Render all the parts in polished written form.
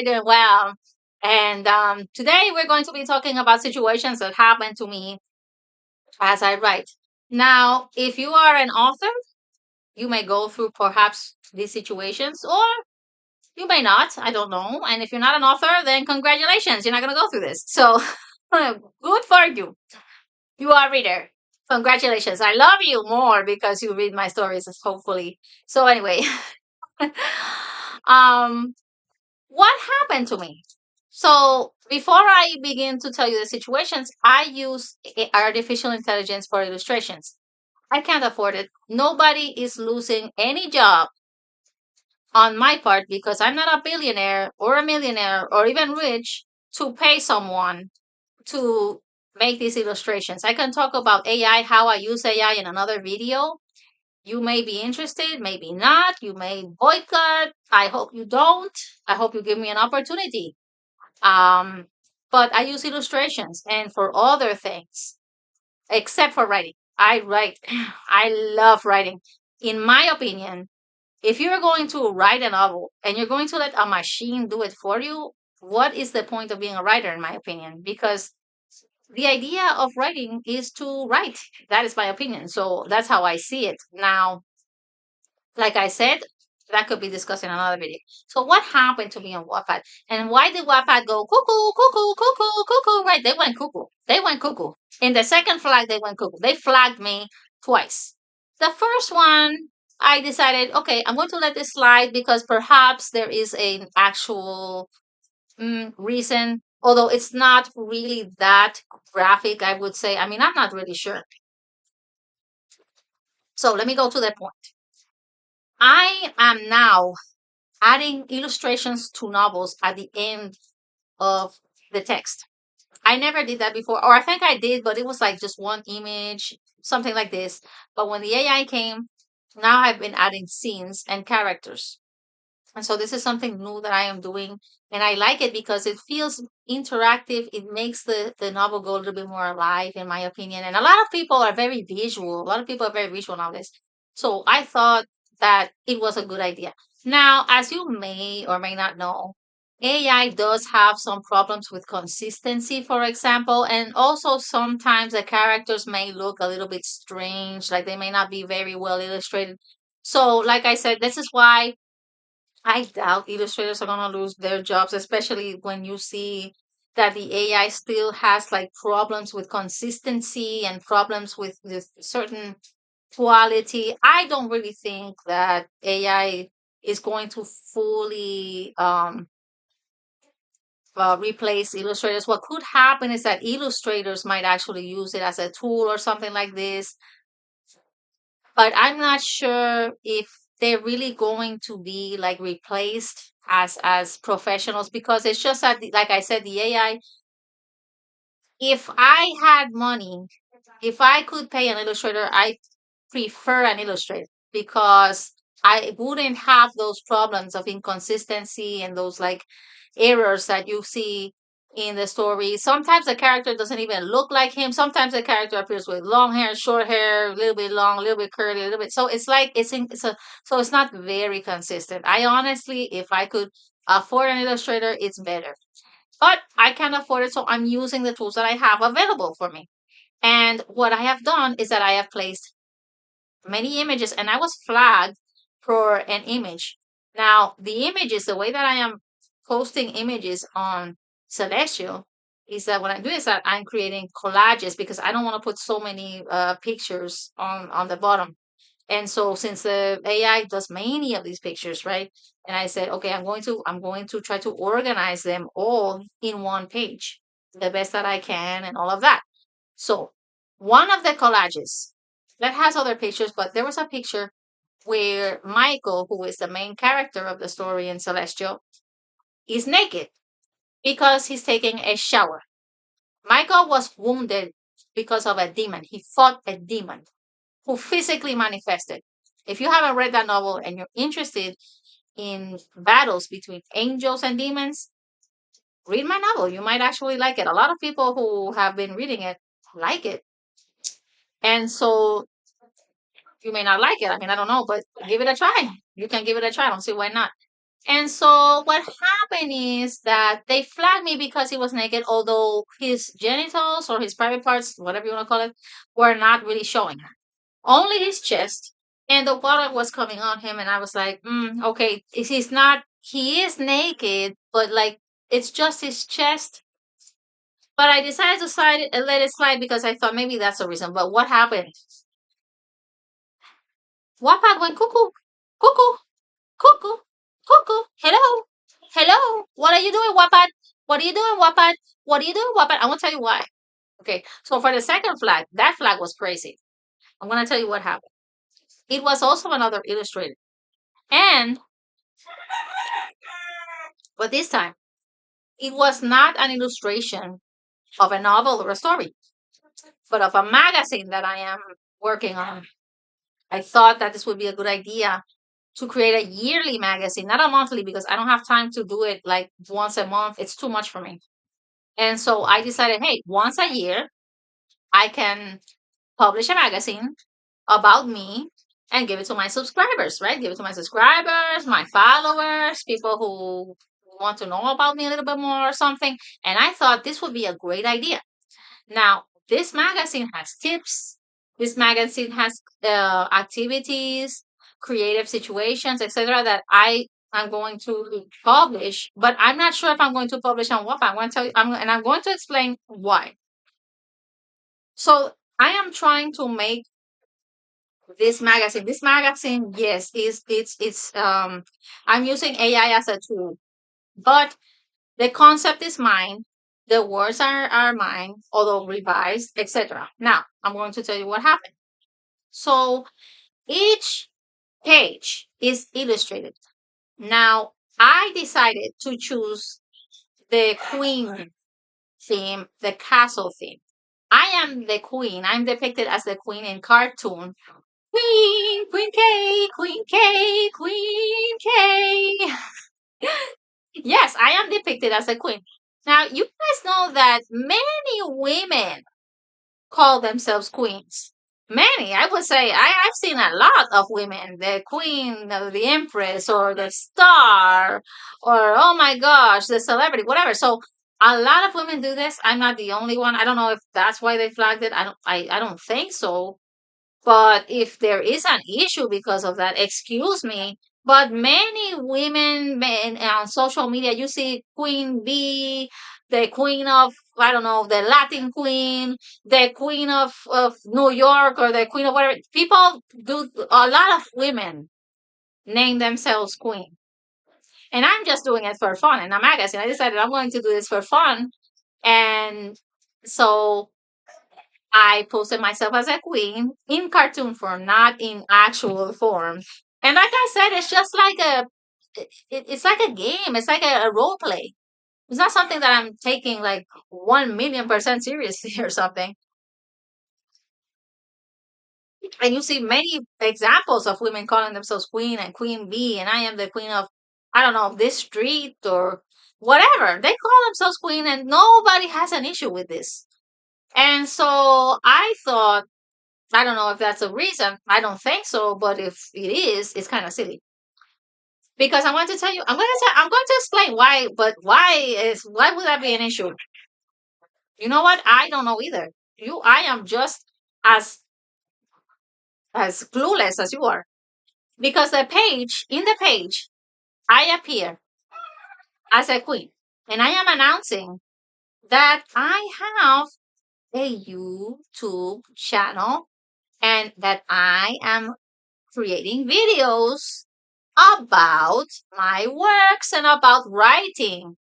you doing? Well, and today we're going to be talking about situations that happen to me as I write. Now, if you are an author, you may go through perhaps these situations, or you may not. I don't know. And if you're not an author, then congratulations, you're not going to go through this. So, good for you. You are a reader. Congratulations. I love you more because you read my stories, hopefully. So, anyway, um, what happened to me? So before I begin to tell you the situations, I use artificial intelligence for illustrations. I can't afford it. Nobody is losing any job on my part because I'm not a billionaire or a millionaire or even rich to pay someone to make these illustrations. I can talk about AI, how I use AI in another video. You may be interested, maybe not. You may boycott. I hope you don't. I hope you give me an opportunity. Um, but I use illustrations and for other things, except for writing. I write. I love writing. In my opinion, if you're going to write a novel and you're going to let a machine do it for you, what is the point of being a writer, in my opinion? Because the idea of writing is to write. That is my opinion. So that's how I see it. Now, like I said, that could be discussed in another video. So what happened to me on Wattpad? And why did Wattpad go cuckoo, cuckoo, cuckoo, cuckoo? Right, they went cuckoo. They went cuckoo. In the second flag, they went cuckoo. They flagged me twice. The first one, I decided, okay, I'm going to let this slide because perhaps there is an actual reason, although it's not really that graphic, I would say. I mean, I'm not really sure. So let me go to the point. I am now adding illustrations to novels at the end of the text. I never did that before, or I think I did, but it was like just one image, something like this. But when the AI came, now I've been adding scenes and characters. And so this is something new that I am doing. And I like it because it feels interactive. It makes the novel go a little bit more alive, in my opinion. And a lot of people are very visual. A lot of people are very visual nowadays. So I thought that it was a good idea. Now, as you may or may not know, AI does have some problems with consistency, for example, and also sometimes the characters may look a little bit strange, like they may not be very well illustrated. So, like I said, this is why I doubt illustrators are gonna lose their jobs, especially when you see that the AI still has like problems with consistency and problems with certain quality. I don't really think that AI is going to fully replace illustrators. What could happen is that illustrators might actually use it as a tool or something like this, but I'm not sure if they're really going to be like replaced as professionals because it's just that like I said, the AI, if I had money, if I could pay an illustrator, I prefer an illustrator because I wouldn't have those problems of inconsistency and those like errors that you see in the story. Sometimes the character doesn't even look like him. Sometimes the character appears with long hair, short hair, a little bit long, a little bit curly, a little bit. So it's like so it's not very consistent. I honestly, if I could afford an illustrator, it's better. But I can't afford it, so I'm using the tools that I have available for me. And what I have done is that I have placed many images and I was flagged for an image. Now, the images, the way that I am posting images on Celestial is that what I'm doing is that I'm creating collages because I don't want to put so many pictures on the bottom. And so since the AI does many of these pictures, right? And I said, okay, I'm going to try to organize them all in one page, the best that I can and all of that. So one of the collages that has other pictures, but there was a picture where Michael, who is the main character of the story in Celestial, is naked because he's taking a shower. Michael was wounded because of a demon. He fought a demon who physically manifested. If you haven't read that novel and you're interested in battles between angels and demons, read my novel. You might actually like it. A lot of people who have been reading it like it. And so you may not like it. I mean, I don't know, but give it a try. You can give it a try. I don't see why not. And so what happened is that they flagged me because he was naked, although his genitals or his private parts, whatever you want to call it, were not really showing. Only his chest. And the water was coming on him, and I was like, okay, he's not, he is naked, but like it's just his chest. But I decided to let it slide because I thought maybe that's the reason. But what happened? Wattpad went cuckoo, cuckoo, cuckoo, cuckoo. Hello, hello. What are you doing, Wattpad? What are you doing, Wattpad? What are you doing, Wattpad? I want to tell you why. Okay, so for the second flag, that flag was crazy. I'm gonna tell you what happened. It was also another illustrator, and but this time it was not an illustration of a novel or a story, but of a magazine that I am working on. I thought that this would be a good idea to create a yearly magazine, not a monthly, because I don't have time to do it like once a month. It's too much for me. And so I decided, hey, once a year, I can publish a magazine about me and give it to my subscribers, right? Give it to my subscribers, my followers, people who want to know about me a little bit more or something. And I thought this would be a great idea. Now, this magazine has tips. This magazine has activities, creative situations, etc. that I am going to publish, but I'm not sure if I'm going to publish on Wattpad. I'm going to tell you, and I'm going to explain why. So I am trying to make this magazine. This magazine, yes, is it's I'm using AI as a tool, but the concept is mine. The words are mine, although revised, etc. Now, I'm going to tell you what happened. So each page is illustrated. Now, I decided to choose the queen theme, the castle theme. I am the queen. I'm depicted as the queen in cartoon. Queen, Queen K, Queen K, Queen K. Yes, I am depicted as a queen. Now, you guys know that many women call themselves queens. Many, I would say, I've seen a lot of women, the queen, the empress, or the star, or oh my gosh, the celebrity, whatever. So a lot of women do this. I'm not the only one. I don't know if that's why they flagged it. I don't think so. But if there is an issue because of that, excuse me. But many women men on social media, you see Queen Bee, the queen of, I don't know, the Latin queen, the queen of New York, or the queen of whatever. People do, a lot of women name themselves queen. And I'm just doing it for fun in a magazine. I decided I'm going to do this for fun. And so I posted myself as a queen in cartoon form, not in actual form. And like I said, it's just like it's like a game. It's like a role play. It's not something that I'm taking like 1,000,000% seriously or something. And you see many examples of women calling themselves queen and queen bee, and I am the queen of, I don't know, this street or whatever. They call themselves queen, and nobody has an issue with this. And so I thought, I don't know if that's a reason. I don't think so, but if it is, it's kind of silly. Because I want to tell you, I'm going to explain why, but why would that be an issue? You know what? I don't know either. I am just as as clueless as you are. Because in the page, I appear as a queen, and I am announcing that I have a YouTube channel and that I am creating videos about my works and about writing.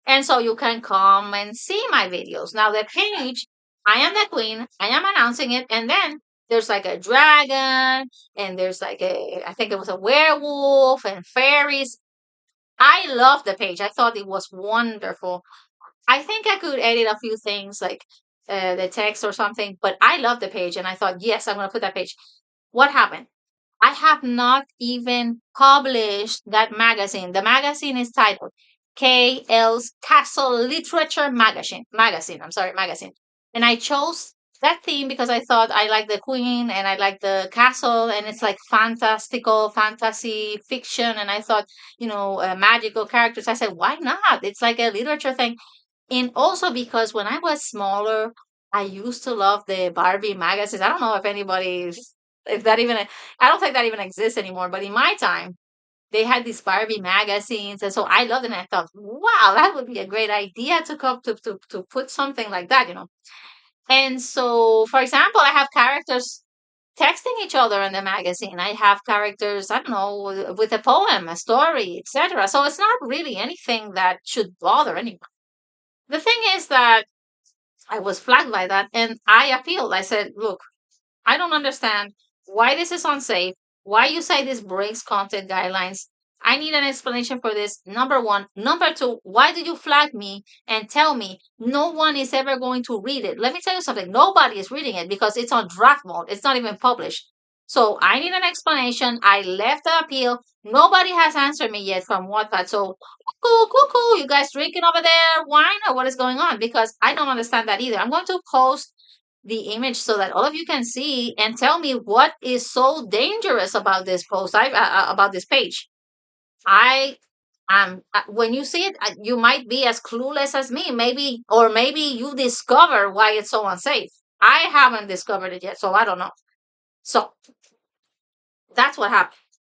And so you can come and see my videos. Now, the page, I am the queen, I am announcing it, and then there's like a dragon, and there's like I think it was a werewolf and fairies. I love the page. I thought it was wonderful. I think I could edit a few things like the text or something, but I love the page, and I thought, yes, I'm going to put that page. What happened? I have not even published that magazine. The magazine is titled KL's Castle Literature Magazine. I'm sorry, magazine. And I chose that theme because I thought I like the queen and I like the castle, and it's like fantastical fantasy fiction, and I thought, magical characters. I said, why not? It's like a literature thing. And also because when I was smaller, I used to love the Barbie magazines. I don't know if if that even, I don't think that even exists anymore, but in my time, they had these Barbie magazines. And so I loved it. And I thought, wow, that would be a great idea to come to put something like that. And so, for example, I have characters texting each other in the magazine. I have characters, I don't know, with a poem, a story, etc. So it's not really anything that should bother anyone. The thing is that I was flagged by that and I appealed. I said, look, I don't understand why this is unsafe, why you say this breaks content guidelines. I need an explanation for this. Number one. Number two, why did you flag me and tell me no one is ever going to read it? Let me tell you something. Nobody is reading it because it's on draft mode. It's not even published. So I need an explanation. I left the appeal. Nobody has answered me yet from Wattpad. So cuckoo, cuckoo, you guys drinking over there wine or what is going on? Because I don't understand that either. I'm going to post the image so that all of you can see and tell me what is so dangerous about this post. About this page. I when you see it, you might be as clueless as me, maybe, or maybe you discover why it's so unsafe. I haven't discovered it yet, so I don't know. So that's what happened.